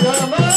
Come on!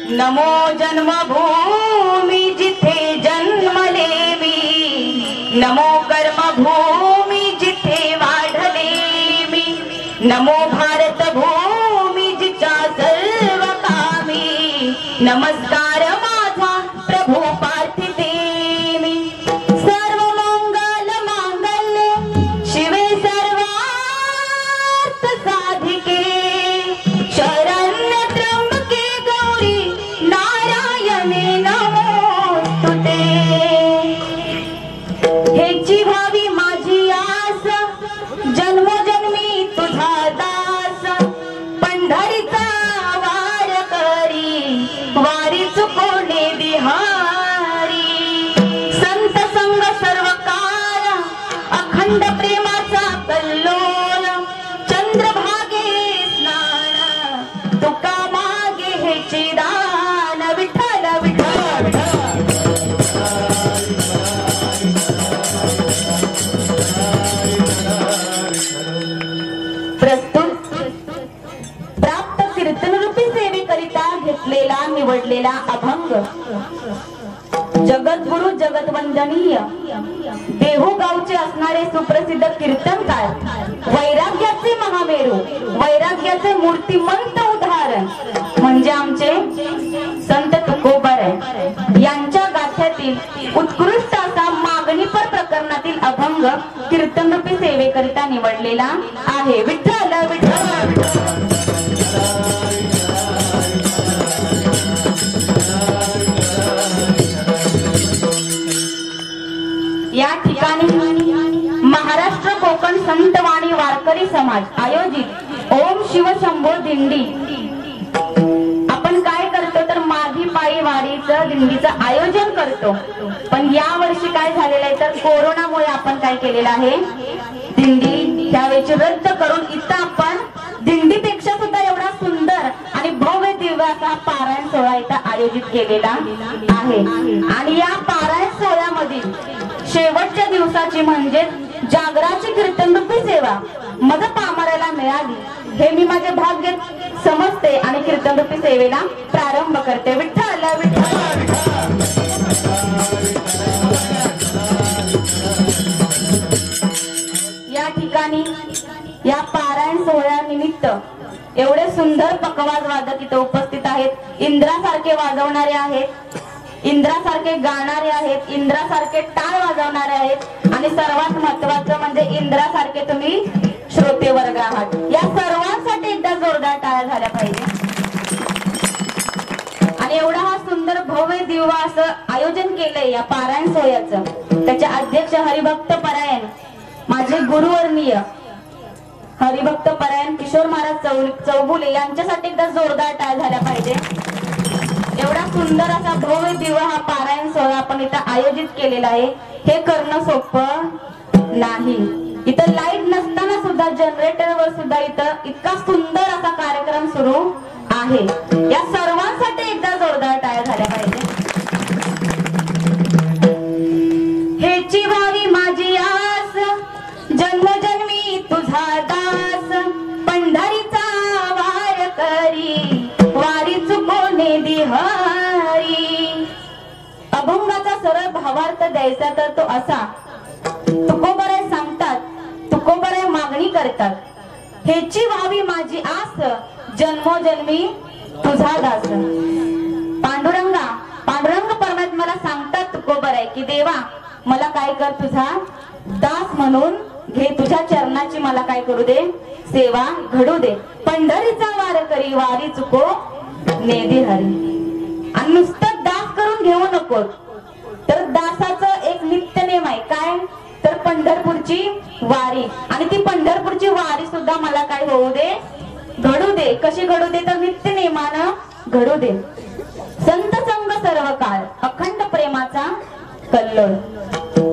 नमो जन्मभूमी जिथे जन्मले मी, नमो कर्मभूमी जिथे वाढले मी, नमो भारत भूमी जिच्या सर्व कामी, नमस्कार माझा प्रभू पार्थिते मी। सर्व मंगल मांगल्ये शिवे सर्वार्थ साधिके, शरण्य त्र्यंबके गौरी नारायणे नमोस्तुते। हेची भावी माझी आस जन्मोजन्मी तुझा दास, पंढरीचा वार करी वारी चुकोने बिहारी। संत संग सर्व काळ अखंड प्रेमाचा कल्लोळ, चंद्रभागे स्नान तुका मागे हेची दान। विठ्ठल विठ्ठल प्रस्तुत प्राप्त कीर्तनरूपी सेवेकरिता घेतलेला निवडलेला अभंग जगद्गुरु जगतवंदनीय देहू गावचे असणारे सुप्रसिद्ध कीर्तनकार, वैराग्याचे महामेरू, वैराग्याचे मूर्तिमंत उदाहरण म्हणजे आमचे संत तुकोबाराय यांच्या गाथ्यातील उत्कृष्ट असा मागणीपर प्रकरणातील अभंग कीर्तनरूपी सेवेकरिता निवडलेला आहे। विठ्ठल विठ्ठल या ठिकाणी महाराष्ट्र कोकण संतवाणी वारकरी समाज आयोजित ओम शिव शंभो दिंडी आपण काय करतो तर माघी पायी वारीचं दिंडीचं आयोजन करतो। पण या वर्षी काय झालेलं आहे तर कोरोनामुळे आपण काय केलेलं आहे, दिंडी त्यावेळी रद्द करून इथं आपण दिंडीपेक्षा सुद्धा एवढा सुंदर आणि भव्य दिव्य असा पारायण सोहळा इथं आयोजित केलेला आहे। आणि या पारायण सोहळ्यामध्ये शेवटच्या दिवसाची म्हणजे जागराची कीर्तनरूपी सेवा मग पामरायला मिळाली हे मी माझे भाग्य समजते आणि कीर्तनरूपी सेवेला प्रारंभ करते। विठ्ठल विठ्ठल या ठिकाणी या पारायण सोहळ्यानिमित्त एवढे सुंदर पकवाज वादक इथे उपस्थित आहेत, इंद्रासारखे वाजवणारे आहेत, इंद्रासारखे गाणारे आहेत, इंद्रासारखे टाळ वाजवणारे आहेत आणि सर्वात महत्त्वाचं म्हणजे इंद्रासारखे तुम्ही श्रोते वर्ग आहात। या सर्वांसाठी एकदा जोरदार टाळ्या झाल्या पाहिजे। आणि एवढा हा सुंदर भव्य दिव्य असं आयोजन केलंय या पारायण सोहळ्याचं, त्याचे अध्यक्ष हरिभक्त परायण माझे गुरुवर्णीय हरिभक्त परायण किशोर महाराज चौगुले यांच्यासाठी एकदा जोरदार टाळ्या झाल्या पाहिजे। एवढा सुंदर असा भव्य दिव्य हा पारायण सोहळा आपण इथं आयोजित केलेला आहे, हे करणं सोपं नाही। इथं लाईट नसताना सुद्धा जनरेटरवर सुद्धा इथं इतका सुंदर असा कार्यक्रम सुरू आहे। या सर्वांसाठी एकदा जोरदार टाळ्या झाल्या पाहिजे। हेची भावी माझी आस जन्मोजन्मी तुझा दास, पंढरीचा वार करी वारी चुकोने बिहारी। अभंगाचा सरळ भावार्थ द्यायचा तर तो असा, तुकोबाराय सांगतात, तुकोबाराय मागणी करतात, हेची व्हावी माझी आस जन्मोजन्मी तुझा दास। पांडुरंगा पांडुरंग परमात्म्याला सांगतात तुकोबाराय की देवा मला काय कर, तुझा दास म्हणून घे, तुझ्या चरणाची मला काय करू दे, सेवा घडू दे। पंढरीचा वार करी वारी चुको नेदी हरी। आणि नुसतं दास करून घेऊ नको, तर दासाचं एक नित्य नेम आहे काय तर पंढरपूरची वारी, आणि ती पंढरपूरची वारी सुद्धा मला काय होऊ दे, घडू दे। कशी घडू दे तर नित्य नेमानं घडू दे। संत संग सर्व काळ अखंड प्रेमाचा कल्लोळ,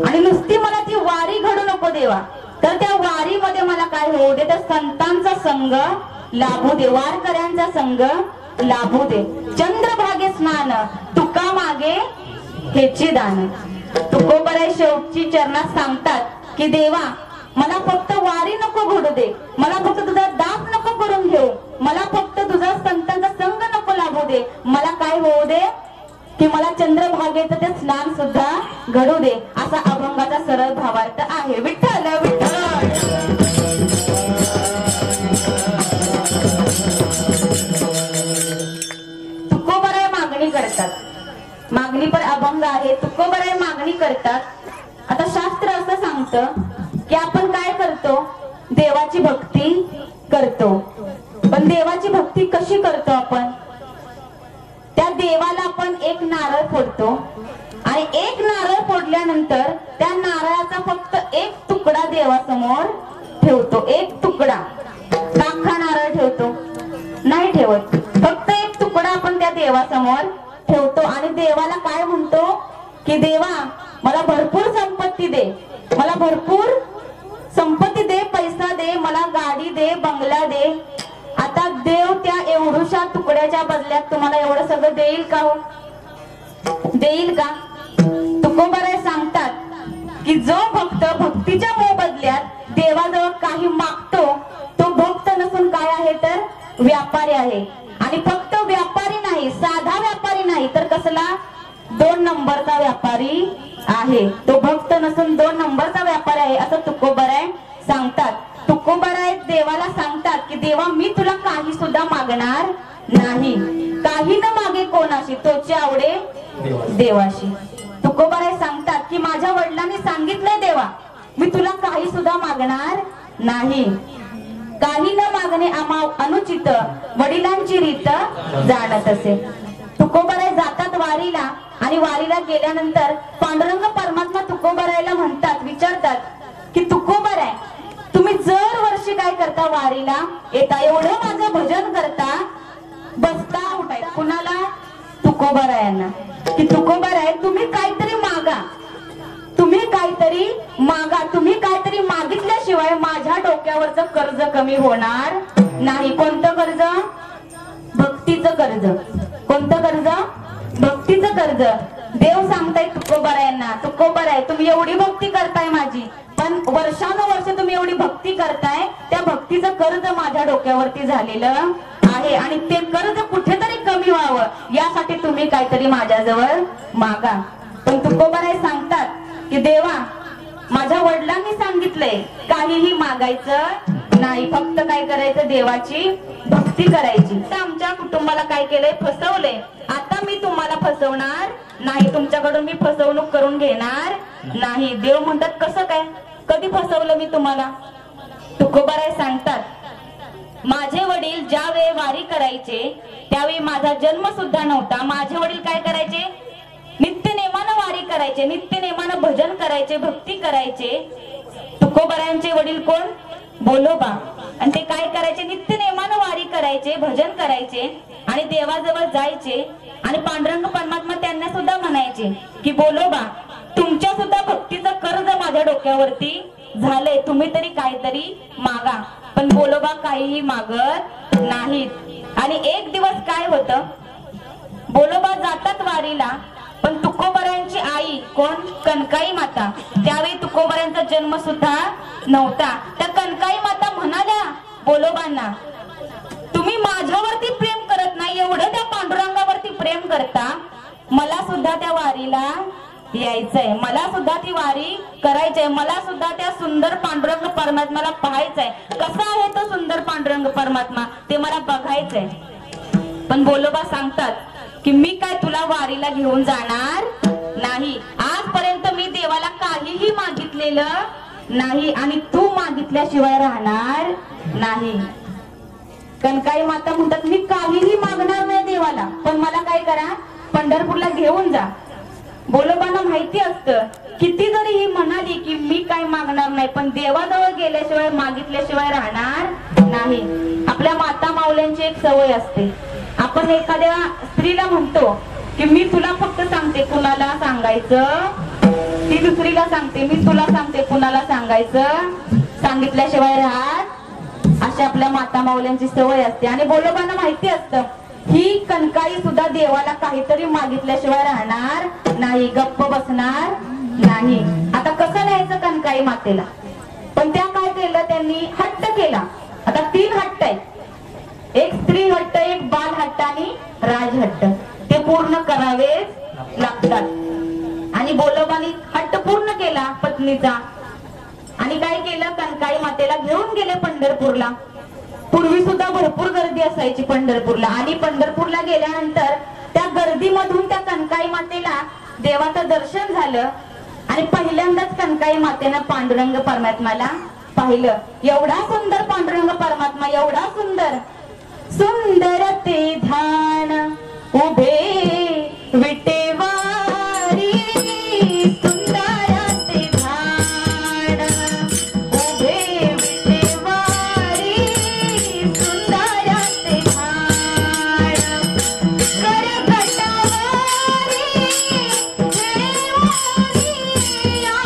आणि नुसती मला ती वारी घडू नको देवा, तर त्या वारीमध्ये मला काय होऊ दे तर संतांचा संग लाभू दे, वारकऱ्यांचा संग लाभू दे। चंद्रभागे स्नान तुका मागे हेची दान। तुकोबाराय शेवटची चरणात सांगतात की देवा मला फक्त वारी नको घडू दे, मला फक्त तुझा दास नको करून घेऊ, मला फक्त तुझा संतांचा संग नको नको लाभू दे, मला काय होऊ दे की मला चंद्रभागेचं ते स्नान सुद्धा घडू दे, असा अभंगाचा सरळ भावार्थ आहे. विठ्ठल विठ्ठल. तुकोबराय मागणी करतात, मागणी पण अभंग आहे. तुकोबराय मागणी करतात. आता शास्त्र असं सांगतं की आपण काय करतो, देवाची भक्ती करतो. पण देवाची भक्ती कशी करतो आपण? त्या देवाला आपण एक नारळ फोडतो आणि एक नारळ फोडल्यानंतर त्या नारळाचा फक्त एक तुकडा देवासमोर ठेवतो. एक तुकडा, अख्खा नारळ ठेवतो नाही ठेवत, फक्त एक तुकडा आपण त्या देवासमोर ठेवतो आणि देवाला काय म्हणतो की देवा मला भरपूर संपत्ती दे, मला भरपूर संपत्ती दे, पैसा दे, मला गाडी दे, बंगला दे. आता देव त्या एवढ्याशा तुकड्याच्या बदल्यात तुम्हाला एवढं सगळं देईल का? हो देईल का? तुकोबराय सांगतात की जो भक्त भक्तीच्या मोबदल्यात देवाजवळ काही मागतो तो भक्त नसून काय आहे तर व्यापारी आहे. आणि फक्त व्यापारी नाही, साधा व्यापारी नाही तर कसला, 2 नंबरचा व्यापारी आहे. तो भक्त नसून 2 नंबरचा व्यापारी आहे असं तुकोबराय सांगतात. तुकोबराय देवाला सांगतात की देवा मी तुला काही सुद्धा मागणार नाही, काही न मागे कोणाशी, तोची आवडे देवाशी. तुकोबराय सांगतात की माझ्या वडिलांनी सांगितलंय देवा मी तुला काही सुद्धा मागणार नाही, काही न मागणे अनुचित, वडिलांची रीत जाणत असे. तुकोबराय जातात वारीला आणि वारीला गेल्यानंतर पांडुरंग परमात्मा तुकोबरायला म्हणतात, विचारतात की तुकोबराय तुम्ही जर वर्षी काय करता, वारीला येता, एवढं माझं भजन करता, बसता उठाय, कुणाला? तुकोबरायांना. की तुकोबराय तुम्ही काहीतरी मागा, तुम्ही काहीतरी मागा, तुम्ही काहीतरी मागितल्याशिवाय माझ्या डोक्यावरचं कर्ज कमी होणार नाही. कोणतं कर्ज? भक्तीचं कर्ज. कोणतं कर्ज? भक्तीचं कर्ज. देव सांगताय तुकोबरायांना, तुकोबराय तुम्ही एवढी भक्ती करताय माझी, पण वर्षानुवर्ष तुम्ही एवढी भक्ती करताय, त्या भक्तीचं कर्ज माझ्या डोक्यावरती झालेलं आहे आणि ते कर्ज कुठेतरी कमी व्हावं यासाठी तुम्ही काहीतरी माझ्याजवळ मागा. पण तुकोबराय सांगतात की देवा माझ्या वडिलांनी सांगितलंय काहीही मागायचं नाही, फक्त काय करायचं, देवाची भक्ती करायची. तर आमच्या कुटुंबाला काय केलंय, फसवलंय. आता मी तुम्हाला फसवणार नाही, तुमच्याकडून मी फसवणूक करून घेणार नाही. देव म्हणतात कसं काय, कधी फसवलं मी तुम्हाला? तुकोबराय सांगतात माझे वडील ज्या वेळी वारी करायचे त्यावेळी माझा जन्म सुद्धा नव्हता. माझे वडील काय करायचे, नित्यनेमानं वारी करायचे, नित्यनेमानं भजन करायचे, भक्ती करायचे. तुकोबरायांचे वडील कोण? बोलोबा. आणि ते काय करायचे, नित्यनेमानं वारी करायचे, भजन करायचे आणि देवाजवळ जायचे आणि पांडुरंग परमात्मा त्यांना सुद्धा म्हणायचे की बोलोबा तुमच्या सुद्धा भक्तीचं कर्ज माझ्या डोक्यावरती झालंय, तुम्ही तरी काहीतरी मागा. पण बोलोबा काहीही मागत नाहीत. आणि एक दिवस काय होतं, बोलोबा जातात वारीला, पण तुकोबरायांची आई कोण? कनकाई माता. त्यावेळी तुकोबरायांचा जन्म सुद्धा नव्हता. त्या कनकाई माता म्हणाल्या बोलोबांना तुम्ही माझ्यावरती प्रेम करत नाही, एवढं त्या पांडुरंगावरती प्रेम करता, मला सुद्धा त्या वारीला यायचंय, मला सुद्धा ती वारी करायचंय, मला सुद्धा त्या सुंदर पांडुरंग परमात्म्याला पाहायचंय. कसा आहे तो सुंदर पांडुरंग परमात्मा ते मला बघायचंय. पण बोलोबा सांगतात की मी काय तुला वारीला घेऊन जाणार नाही, आजपर्यंत मी देवाला काहीही मागितलेलं नाही आणि तू मागितल्याशिवाय राहणार नाही. कनकाई माता म्हणतात मी काहीही मागणार नाही देवाला, पण मला काय करा, पंढरपूरला घेऊन जा. बोलोबांना माहिती असतं किती जरी ही म्हणाली की मी काय मागणार नाही, पण देवाजवळ गेल्याशिवाय मागितल्याशिवाय राहणार नाही. आपल्या माता माऊल्यांची एक सवय असते, आपण एखाद्या स्त्रीला म्हणतो की मी तुला फक्त सांगते, कुणाला सांगायचं, ती दुसरीला सांगते मी तुला सांगते, कुणाला सांगायचं, सांगितल्याशिवाय राहत, अशी आपल्या माता माऊल्यांची सवय असते. आणि बोलोबांना माहिती असतं ही कनकाई सुद्धा देवाला काहीतरी मागितल्याशिवाय राहणार नाही, गप्प बसणार नाही. आता कसं न्यायचं कनकाई मातेला? पण त्या काय केलं, त्यांनी हट्ट केला. आता 3 हट्ट आहेत. एक स्त्री हट्ट, एक बाल हट्ट आणि राजहट्ट ते पूर्ण करावेच लागतात. आणि बोलोबाने हट्ट पूर्ण केला पत्नीचा आणि काय केलं, कनकाई मातेला घेऊन गेले पंढरपूरला. पूर्वी सुद्धा भरपूर गर्दी असायची पंढरपूरला आणि पंढरपूरला गेल्यानंतर त्या गर्दीमधून त्या कनकाई मातेला देवाचं दर्शन झालं आणि पहिल्यांदाच कनकाई मातेनं पांडुरंग परमात्म्याला पाहिलं. एवढा सुंदर पांडुरंग परमात्मा, एवढा सुंदर, सुंदर ते ध्यान उभे विटेवारी, सुंदर ते ध्यान उभे विटेवारी, सुंदर ते ध्यान करकटावारी देवरिया,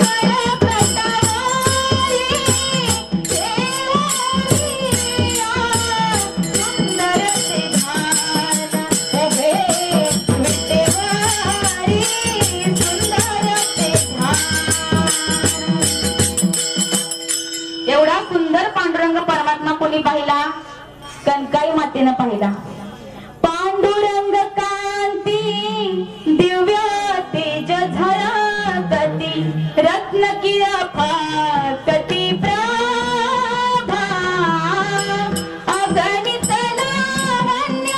करकटावारी देवरिया, सुंदर ते ध्यान उभे विटेवारी, सुंदर ते ध्यान. एवढा सुंदर पांडुरंग परमात्मा कोणी पाहिला, कनकाई मातेनं पाहिला. पांडुरंग कांती दिव्य तेज झळकती, रत्न किरफाकती प्रभा, अगणित लावण्य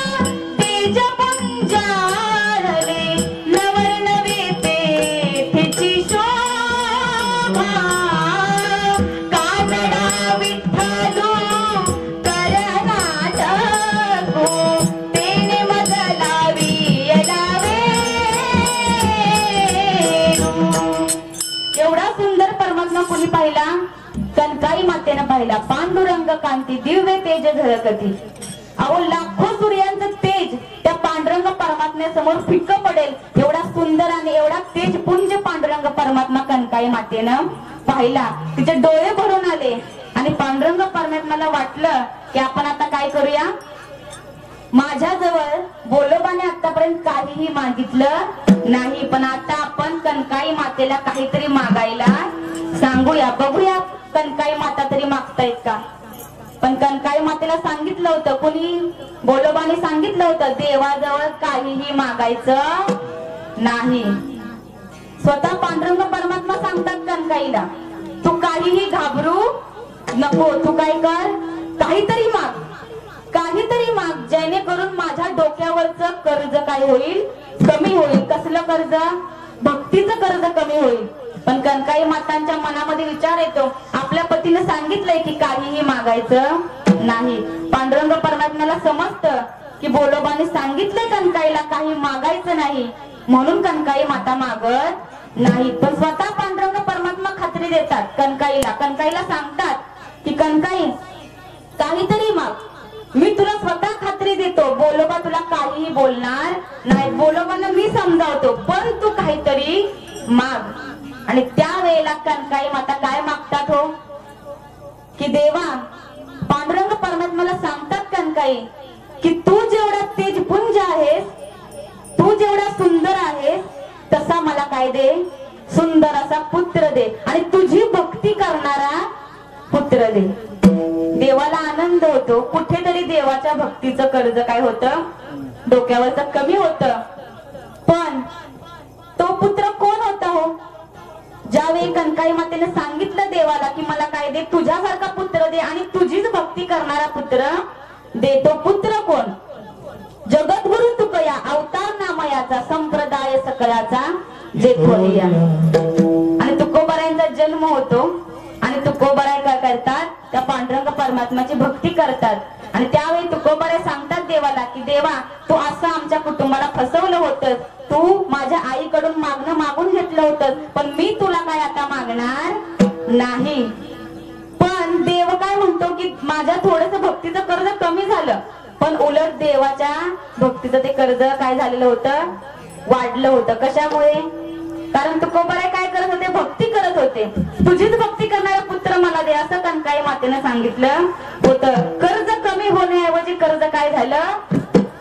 तेज पुंजारले, नवरनवे तेथीची शोभा, कानडा विठ्ठलू करनाटको, तेने मजलावी येलावे. एवढा सुंदर परमात्मा कोणी पाहिला, कनकाई मातेनं पाहिला. पांडुरंग कांती दिव्य तेज झळकती. अहो लाखो सूर्यांचं तेज त्या पांडुरंग परमात्म्यासमोर फिक्क पडेल, एवढा सुंदर आणि एवढा तेज पुंज पांडुरंग परमात्मा कनकाई मातेनं पाहिला. तिचे डोळे भरून आले आणि पांडुरंग परमात्म्याला वाटलं की आपण आता काय करूया, माझ्याजवळ बोलोबाने आतापर्यंत काहीही मागितलं नाही, पण आता आपण कनकाई मातेला काहीतरी मागायला सांगूया, बघूया कनकाई माता तरी मागतायत का. पण कनकाई मातेला सांगितलं होतं, कोणी, बोलोबाने सांगितलं होतं, देवाजवळ काहीही मागायचं नाही. स्वतः पांडुरंग परमात्मा सांगतात कनकाईला, तू काहीही घाबरू नको, तू काय कर, काहीतरी माग, काहीतरी माग, जेणेकरून माझ्या डोक्यावरचं कर्ज काय होईल, कमी होईल. कसलं कर्ज, भक्तीचं कर्ज कमी होईल. पण कनकाई मातांच्या मनामध्ये विचार येतो, आपल्या पतीने सांगितलंय की काहीही मागायचं नाही. पांडुरंग परमात्म्याला समजतं की बोलोबाने सांगितलंय कनकाईला काही मागायचं नाही, म्हणून कनकाई माता मागत नाही. पण स्वतः पांडुरंग परमात्मा खात्री देतात कनकाईला, कनकाईला सांगतात की कनकाई काहीतरी माग, मी तुला स्वतः खात्री देतो, बोलोबा तुला काहीही बोलणार नाही, बोलोबांना मी समजावतो, पण तू काहीतरी माग. आणि त्यावेळेला कनकाई माता काय मागतात हो, की देवा, पांडुरंग परमात्म्याला सांगतात कनकाई की तू जेवढा तेजपुंज आहेस, तू जेवढा सुंदर आहेस, तसा मला काय दे, सुंदर असा पुत्र दे आणि तुझी भक्ती करणारा पुत्र दे. देवाला आनंद होतो, कुठेतरी देवाच्या भक्तीचं कर्ज काय होतं, डोक्यावरचं कमी होतं. पण तो पुत्र कोण होता हो, ज्यावेळी कनकाई मातेने सांगितलं देवाला की मला काय दे, तुझ्यासारखा पुत्र दे आणि तुझीच भक्ती करणारा पुत्र दे. तो पुत्र कोण, जगद्गुरु तुकया, अवतार नामयाचा, संप्रदाय सकळाचा जे खोलिया. आणि तुकोबारायांचा जन्म होतो आणि तुकोबाराय काय करतात, त्या पांडुरंग परमात्म्याची भक्ती करतात. आणि त्यावेळी तुकोबाराय सांगतात देवाला की देवा, तू असं आमच्या कुटुंबाला फसवलं होतं, तू माझ्या आईकडून मागणं मागून घेतलं होतं, पण मी तुला काय आता मागणार नाही. पण देव काय म्हणतो की माझ्या थोडस भक्तीचं कर्ज कमी झालं, पण उलट देवाच्या भक्तीचं ते कर्ज काय झालेलं होतं, वाढलं होतं. कशामुळे, कारण तुकोबाराय काय करत होते, भक्ती करत होते. तुझीच भक्ती करणारा पुत्र मला दे असं कनकाई मातेनं सांगितलं होतं. कर्ज कमी होण्याऐवजी कर्ज काय झालं,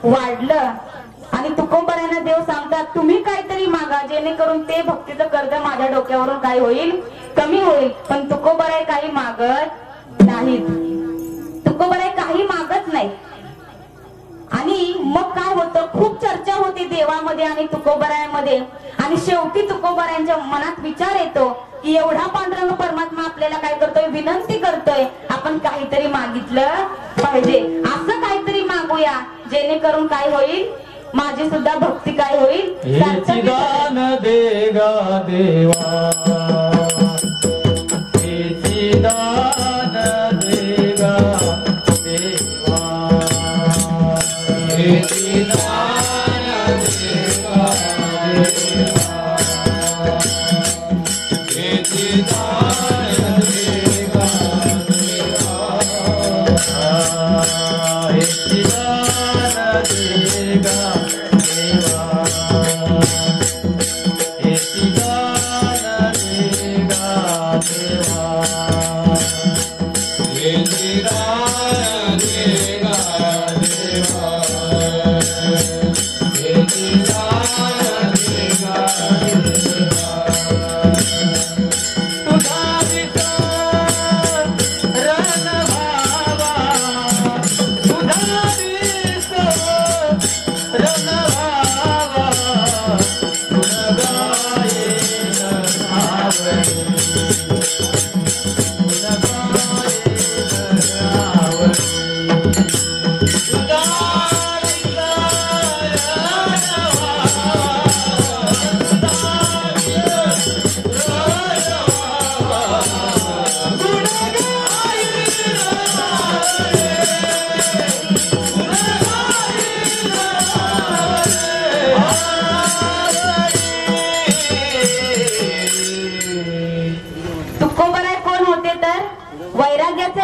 वाढलं. आणि तुकोबारायांना देव सांगतात तुम्ही काहीतरी मागा, जेणेकरून ते भक्तीचं कर्ज माझ्या डोक्यावरून काय होईल, कमी होईल. पण तुकोबाराय काही मागत नाहीत. तुकोबाराय काही मागत नाही. आणि मग काय होतं, खूप चर्चा होती देवामध्ये आणि तुकोबरायांमध्ये. आणि शेवटी तुकोबरायांच्या मनात विचार येतो की एवढा पांडुरंग परमात्मा आपल्याला काय करतोय, विनंती करतोय, आपण काहीतरी मागितलं पाहिजे. असं काहीतरी मागूया जेणेकरून काय होईल, माझी सुद्धा भक्ती काय होईल, दान देगा देवा, दान देगा देवा, दान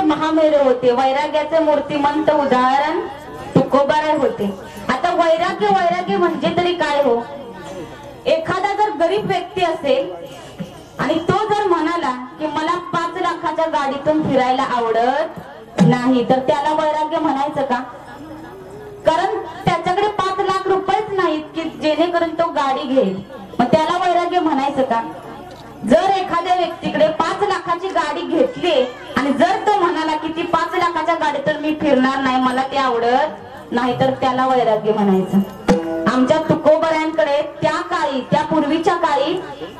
महामेरू होते. वैराग्याचे मूर्तिमंत उदाहरण तुकोबाराय होते. आता वैराग्य वैराग्य म्हणजे तरी काय हो, एखादा जर गरीब व्यक्ती असेल आणि तो जर म्हणाला की मला 5 लाखाच्या गाडीतून फिरायला आवडत नाही, तर त्याला वैराग्य म्हणायचं का? कारण त्याच्याकडे 5 लाख रुपयेच नाहीत की जेणेकरून तो गाडी घेईल, मग त्याला वैराग्य म्हणायचं का? जर एखाद्या व्यक्तीकडे 5 लाखाची गाडी घेतली आणि जर तो म्हणाला की ती 5 लाखाच्या गाडीतून मी फिरणार नाही, मला ते आवडत नाही, तर त्याला वैराग्य म्हणायचं. आमच्या तुकोबऱ्यांकडे त्या काळी, त्या पूर्वीच्या काळी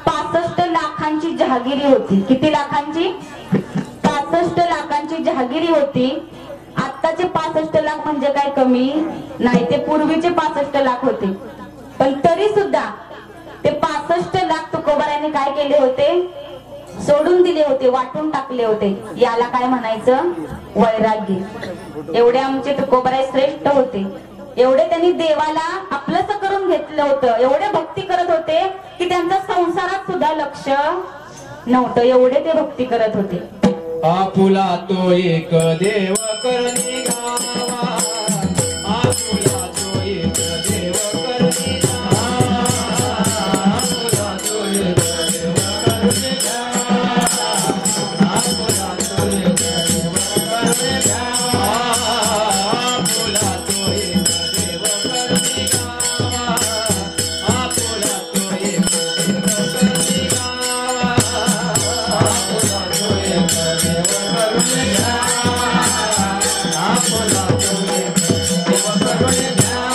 65 लाखांची जहागिरी होती. किती लाखांची? 65 लाखांची जहागिरी होती. आत्ताचे 65 लाख म्हणजे काय कमी नाही, ते पूर्वीचे 65 लाख होते. पण तरी सुद्धा ते 65 लाख तुकोबारायांनी काय केले होते, सोडून दिले होते, वाटून टाकले होते. याला काय म्हणायचं? वैराग्य. एवढे आमचे तुकोबाराय श्रेष्ठ होते, एवढे त्यांनी देवाला आपलंस करून घेतलं होतं, एवढे भक्ती करत होते की त्यांचा संसारात सुद्धा लक्ष नव्हतं, एवढे ते भक्ती करत होते. आपुला तो एक देव करणी गावा, आपुला तो एक देव करणी गावा, आपुला तो एक देव करणी गावा, आपुला तो एक देव करणी गावा, आपुला तो एक देव करणी गावा, आपुला तो एक देव करणी गावा, आपुला तो एक देव करणी गावा, आपुला तो एक देव करणी गावा.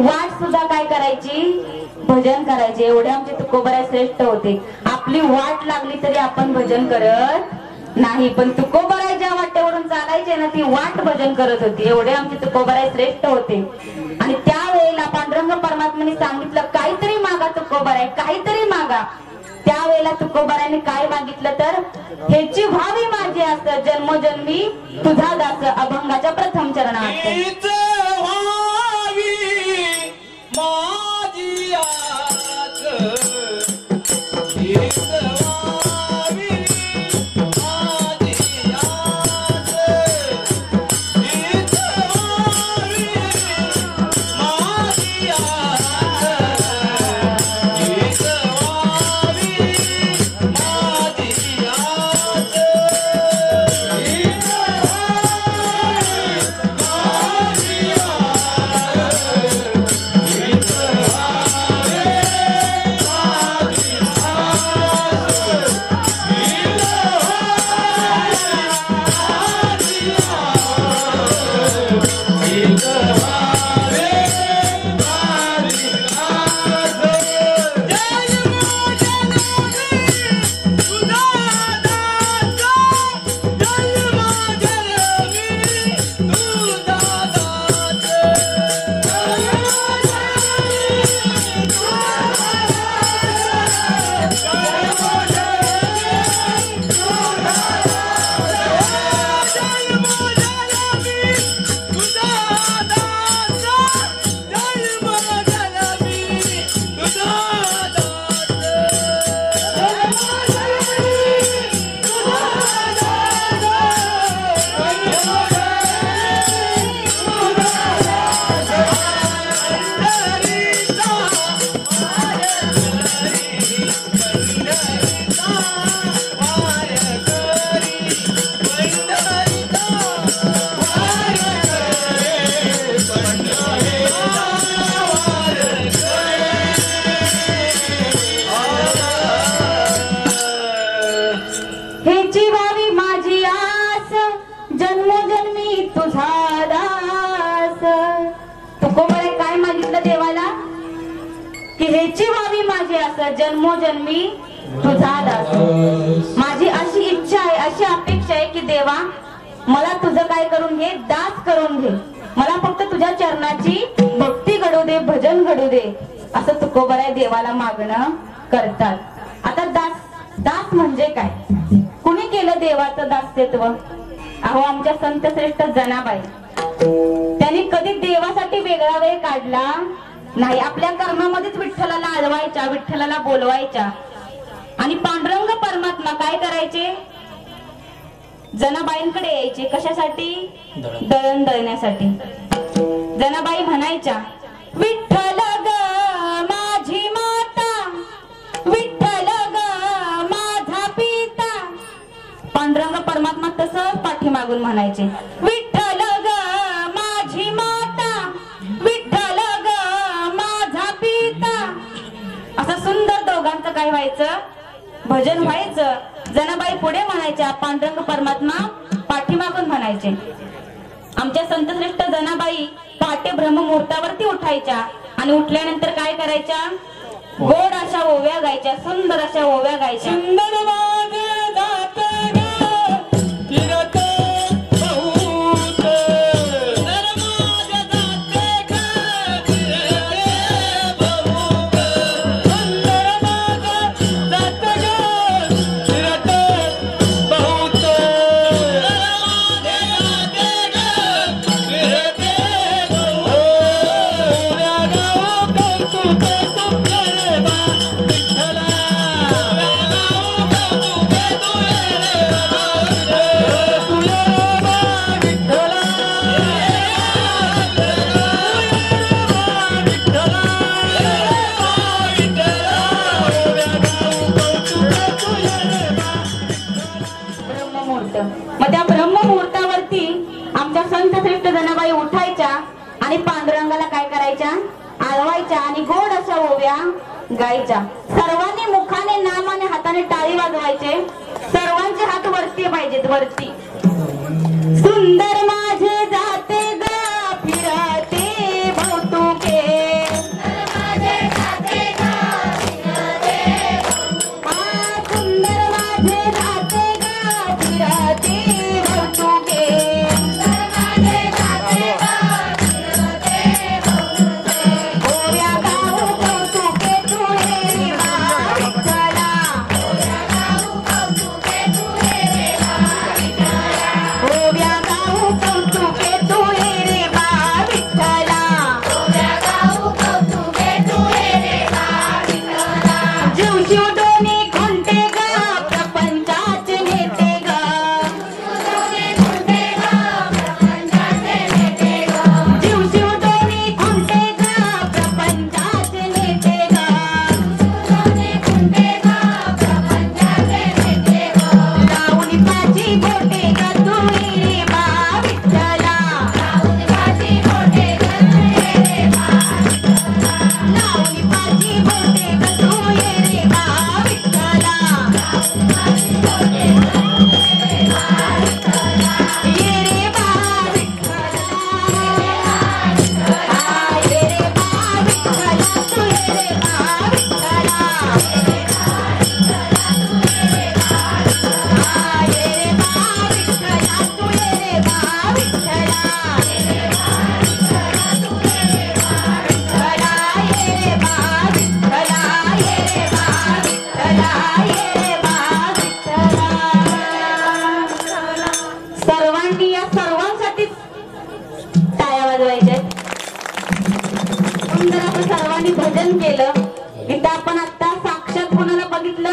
वाट सुद्धा काय करायची, भजन करायचे. एवढे आमचे तुकोबराय श्रेष्ठ होते. आपली वाट लागली तरी आपण भजन करत नाही, पण तुकोबराय ज्या वाटेवरून चालायचे ना ती वाट भजन करत होती. एवढे आमचे तुकोबराय श्रेष्ठ होते. आणि त्यावेळेला पांडुरंग परमात्म्याने सांगितलं काहीतरी मागा तुकोबराय, काहीतरी मागा. त्यावेळेला तुकोबराने काय मागितलं तर ह्याची व्हावी माझी आस जन्मोजन्मी तुझा दास. अभंगाच्या प्रथम चरणात जन्मोजन्मी तुझा दास. माझी अशी इच्छा आहे, अशी अपेक्षा आहे की देवा मला तुझं काय करून घे, दास करून घे. मला फक्त तुझ्या चरणाची भक्ती घडू दे, भजन घडू दे, असं तुकोबराय देवाला मागणं करतात. आता दास म्हणजे काय, कुणी केलं देवाचं दास्यत्व? अहो आमच्या संत श्रेष्ठ जनाबाई, त्यांनी कधी देवासाठी वेगळा वेळ काढला नाही. आपल्या कर्मामध्येच विठ्ठलाला आळवायच्या, विठ्ठलाला बोलवायच्या. आणि पांडुरंग परमात्मा काय करायचे, जनाबाईंकडे यायचे. कशासाठी? दळण दळण्यासाठी. जनाबाई म्हणायच्या विठ्ठल ग माझी माता, विठ्ठल ग माझा पिता. पांडुरंग परमात्मा तसं पाठीमागून म्हणायचे विठ्ठल ग माझी माता, विठ्ठल ग माझा पिता. असं सुंदर दोघांचं काय व्हायचं, भजन व्हायचं. जनाबाई पुढे म्हणायच्या, पांडुरंग परमात्मा पाठीमागून म्हणायचे. आमच्या संतश्रेष्ठ जनाबाई पहाटे ब्रह्ममुहूर्तावरती उठायच्या आणि उठल्यानंतर काय करायच्या, गोड अशा ओव्या गायच्या, सुंदर अशा ओव्या गायच्या. सुंदर जनाबाई उठायच्या आणि पांडुरंगाला काय करायच्या, आळवायच्या आणि गोड अशा ओव्या गायच्या. सर्वांनी मुखाने नाम आणि हाताने टाळी वाजवायचे. सर्वांचे हात वरती पाहिजेत, वरती. सुंदर माझे जाते ग फिरते भौतुके सुंदर आपण सर्वांनी भजन केलं. इथं आपण आता साक्षात कोणाला बघितलं?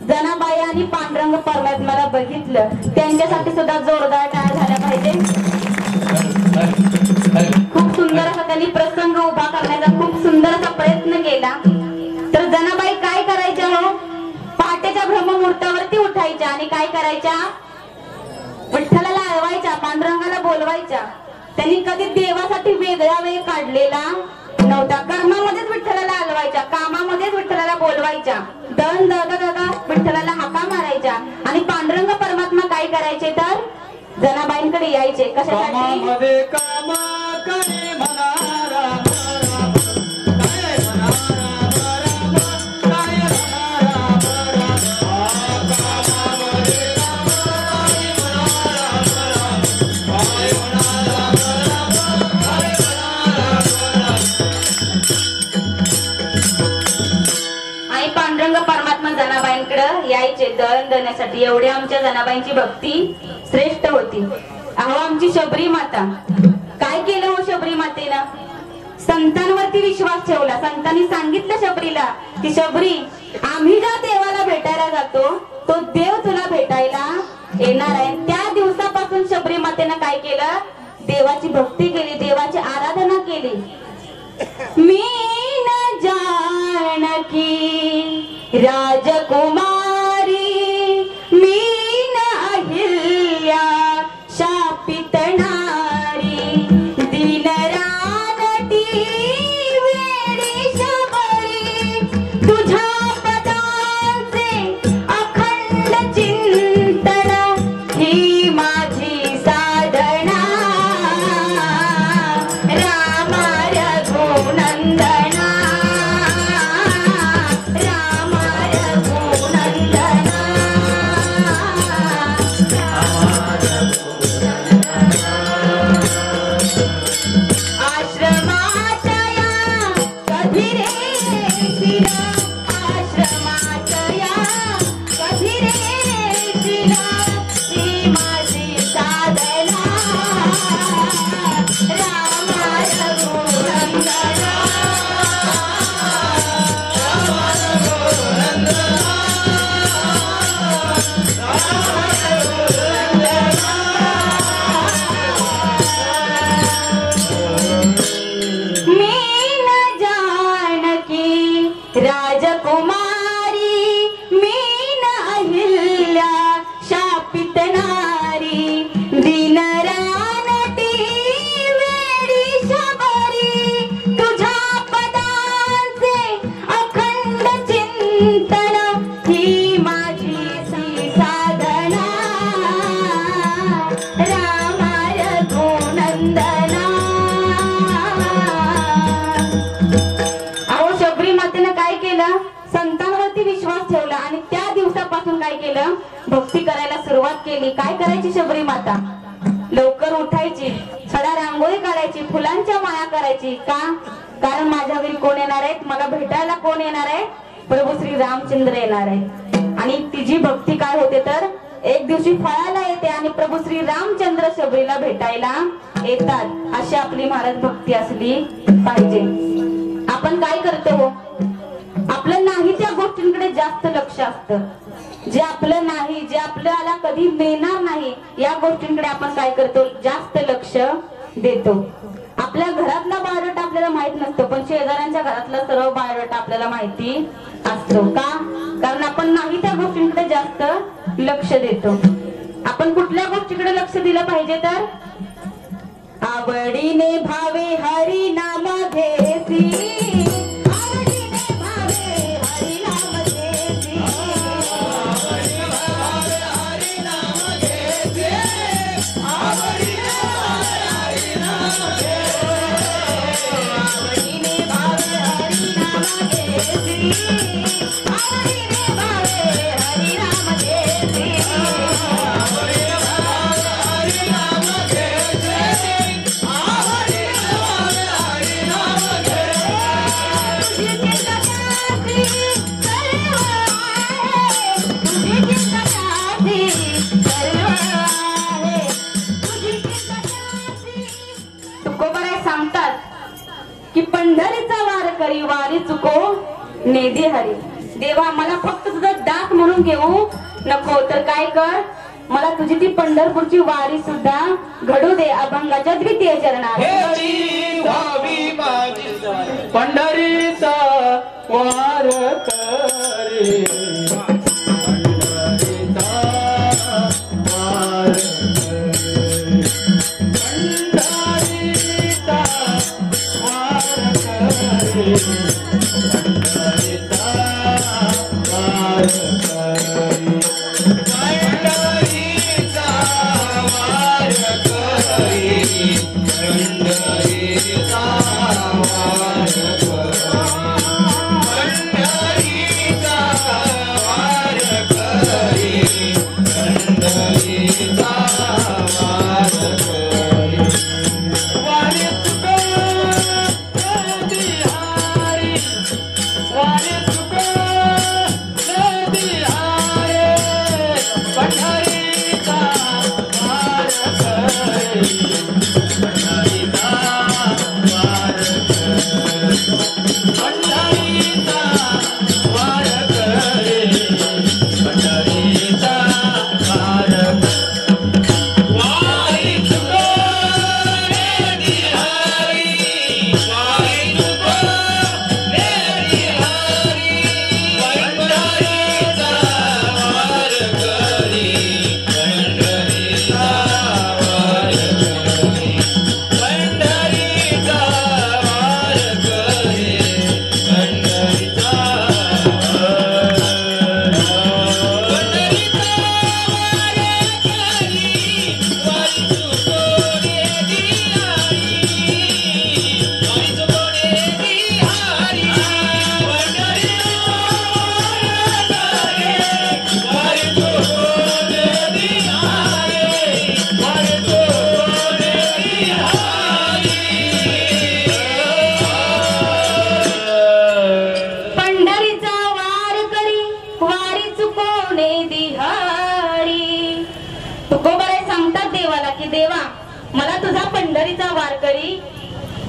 जनाबाई आणि पांडुरंग परमात्म्याला बघितलं. त्यांच्यासाठी सुद्धा जोरदार टाळ्या झाल्या पाहिजे. खूप सुंदर असा त्यांनी प्रसंग उभा करण्याचा खूप सुंदर असा प्रयत्न केला. तर जनाबाई काय करायच्या हो? पहाटेच्या ब्रह्ममुहूर्तावरती उठायच्या आणि काय करायच्या? विठ्ठलाला आळवायच्या, पांडुरंगाला बोलवायच्या. त्यांनी कधी देवासाठी वेगळा वेळ काढलेला नव्हता. कर्मामध्येच विठ्ठलाला आळवायच्या, कामामध्येच विठ्ठलाला बोलवायच्या. दळण दळता विठ्ठलाला हाका मारायच्या. आणि पांडुरंग परमात्मा काय करायचे तर जनाबाईंकडे यायचे. कशासाठी? जनाबाईंकडे यायचे दळण दळण्यासाठी. एवढी आमच्या जनाबाईंची भक्ती श्रेष्ठ होती. अहो आमची शबरी माता काय केलं हो? शबरी मातेनं संतांवरती विश्वास ठेवला. संतांनी सांगितलं शबरीला की शबरी, आम्ही ज्या देवाला भेटायला जातो तो देव तुला भेटायला येणार आहे. त्या दिवसापासून शबरी मातेनं काय केलं? देवाची भक्ती केली, देवाची आराधना केली. मी न जानकी राजकुमारी, मी न अहिल्या शापित नारी, दिन रानटी वेडी शबरी, तुझ्या पदांचे अखंड चिंतन ही माझी साधना. रामा रघुनंदना, रामा रघुनंदना, आश्रमात या कधी रे शिरा, आश्रमात या कधी रे शिरा, ही माझी साधना. रामा रघुनंदना, मी न जानकी राजकुमारी, मी न अहिल्या शापित नारी, दिन रानटी वेडी शबरी, तुझ्या पदांचे अखंड चिंतन ही माझी साधना. रामा रघुनंदना. अहो शबरी मातेनं काय केलं? संतांवरती विश्वास ठेवला आणि त्या दिवसापासून काय केलं? भक्ती करायला सुरुवात केली. काय करायची शबरी माता? लवकर उठायची, सडा रांगोळी काढायची, फुलांच्या माळा करायची. का? कारण माझ्या घरी कोण येणार आहेत? मला भेटायला कोण येणार आहे? प्रभू श्री रामचंद्र येणार आहेत. आणि तिची भक्ती काय होते तर एक दिवशी फळाला येते आणि प्रभू श्री रामचंद्र शबरीला भेटायला येतात. अशी आपली महाराज भक्ती असली पाहिजे. आपण काय करतो? आपलं नाही त्या गोष्टींकडे जास्त लक्ष असतं. जे आपलं नाही, जे आपल्याला कधी मिळणार नाही, या गोष्टींकडे आपण काय करतो? जास्त लक्ष देतो. आपल्या घरातला बायोडाटा आपल्याला माहित नसतो, पण शेजाऱ्यांच्या घरातला सर्व बायोडाटा आपल्याला माहिती असतो. का? कारण आपण नाही त्या गोष्टींकडे जास्त लक्ष देतो. आपण कुठल्या गोष्टीकडे लक्ष दिलं पाहिजे तर आवडीने भावे हरी नाम घेसी, आवडीने भावे हरी नाम घेसी, आवडीने भावे हरी नाम घेसी, आवडीने भावे हरी नाम घेसी, आवडीने भावे हरी नाम घेसी, आवडीने भावे हरी नाम घेसी, आवडीने भावे हरी नाम घेसी, आवडीने भावे हरी नाम घेसी. करी वारी चुको नेदी हरी. देवा मला फक्त तुझा दात म्हणून घेऊ नको, तर काय कर, मला तुझी ती पंढरपूरची वारी सुद्धा घडू दे अभंगाच्या द्वितीय चरणात. हेची व्हावी माझी पंढरीचा वार करे.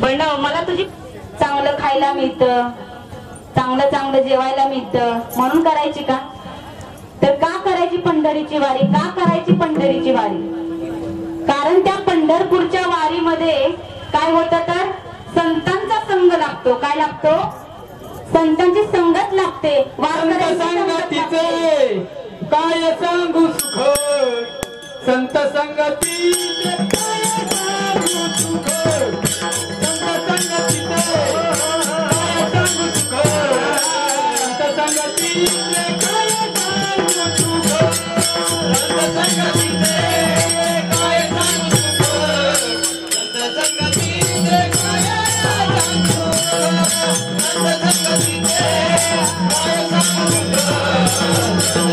बंडाव मला तुझी चांगलं खायला मिळतं, चांगलं चांगलं जेवायला मिळतं म्हणून करायची का? तर का करायची पंढरीची वारी? का करायची पंढरीची वारी? कारण त्या पंढरपूरच्या वारीमध्ये काय होतं तर संतांचा संग लागतो. काय लागतो? संतांची संगत लागते. संगतीचे काय सांगू सुख, संत संगतीचे काय सांगू सुख, संत संगतीचे काय सांगू सुख, संत संगतीचे काय सांगू सुख, संत संगतीचे काय सांगू सुख, संत संगतीचे काय सांगू सुख, संत संगतीचे काय सांगू सुख, संत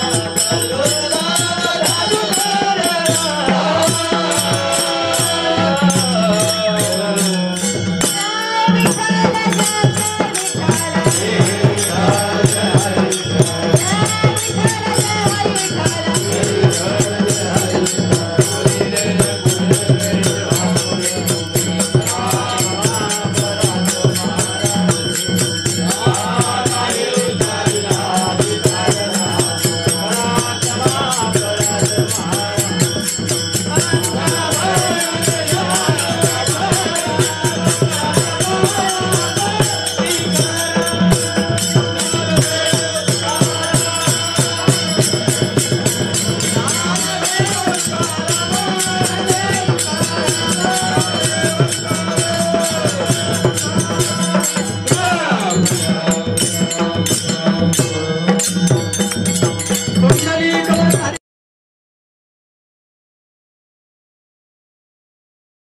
संगतीचे